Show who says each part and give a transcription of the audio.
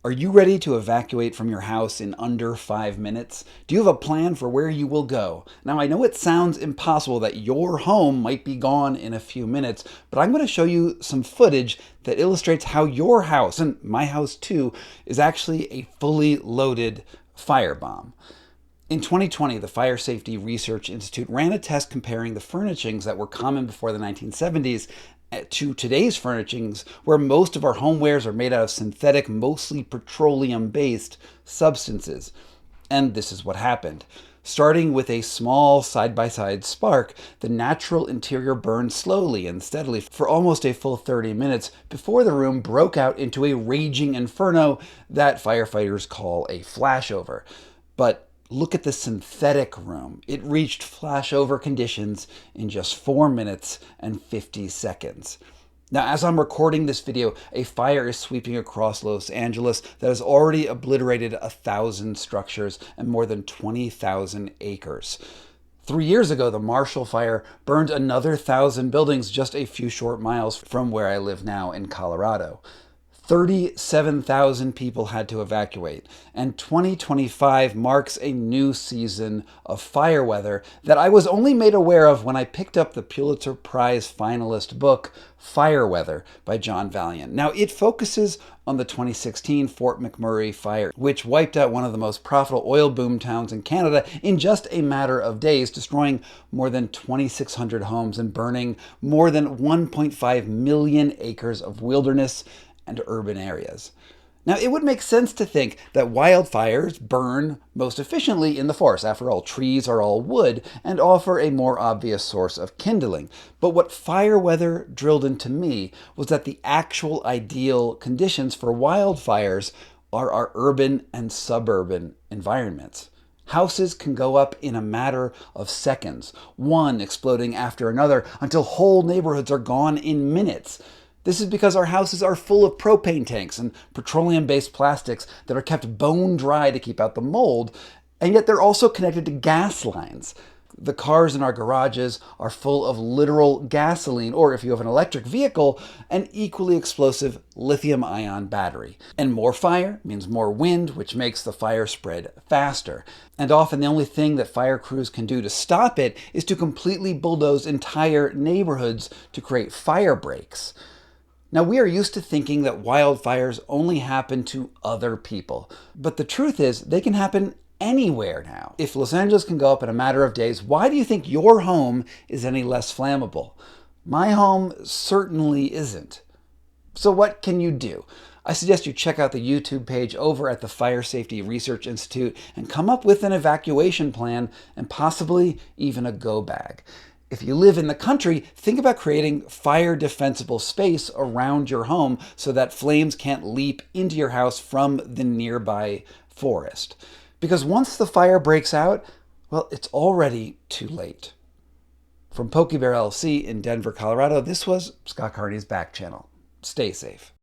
Speaker 1: Are you ready to evacuate from your house in under 5 minutes? Do you have a plan for where you will go? Now, I know it sounds impossible that your home might be gone in a few minutes, but I'm going to show you some footage that illustrates how your house, and my house too, is actually a fully loaded firebomb. In 2020, the Fire Safety Research Institute ran a test comparing the furnishings that were common before the 1970s to today's furnishings, where most of our homewares are made out of synthetic, mostly petroleum-based substances. And this is what happened. Starting with a small side-by-side spark, the natural interior burned slowly and steadily for almost a full 30 minutes before the room broke out into a raging inferno that firefighters call a flashover. But look at the synthetic room. It reached flashover conditions in just 4 minutes and 50 seconds. Now, as I'm recording this video, a fire is sweeping across Los Angeles that has already obliterated 1,000 structures and more than 20,000 acres. 3 years ago, the Marshall Fire burned another 1,000 buildings just a few short miles from where I live now in Colorado. 37,000 people had to evacuate, and 2025 marks a new season of fire weather that I was only made aware of when I picked up the Pulitzer Prize finalist book, Fire Weather by John Valiant. Now, it focuses on the 2016 Fort McMurray fire, which wiped out one of the most profitable oil boom towns in Canada in just a matter of days, destroying more than 2,600 homes and burning more than 1.5 million acres of wilderness and urban areas. Now, it would make sense to think that wildfires burn most efficiently in the forest. After all, trees are all wood and offer a more obvious source of kindling. But what fire weather drilled into me was that the actual ideal conditions for wildfires are our urban and suburban environments. Houses can go up in a matter of seconds, one exploding after another, until whole neighborhoods are gone in minutes. This is because our houses are full of propane tanks and petroleum-based plastics that are kept bone dry to keep out the mold, and yet they're also connected to gas lines. The cars in our garages are full of literal gasoline, or if you have an electric vehicle, an equally explosive lithium-ion battery. And more fire means more wind, which makes the fire spread faster. And often the only thing that fire crews can do to stop it is to completely bulldoze entire neighborhoods to create fire breaks. Now, we are used to thinking that wildfires only happen to other people, but the truth is they can happen anywhere now. If Los Angeles can go up in a matter of days, why do you think your home is any less flammable? My home certainly isn't. So what can you do? I suggest you check out the YouTube page over at the Fire Safety Research Institute and come up with an evacuation plan and possibly even a go bag. If you live in the country, think about creating fire defensible space around your home so that flames can't leap into your house from the nearby forest. Because once the fire breaks out, well, it's already too late. From Poke Bear LLC in Denver, Colorado, this was Scott Carney's Back Channel. Stay safe.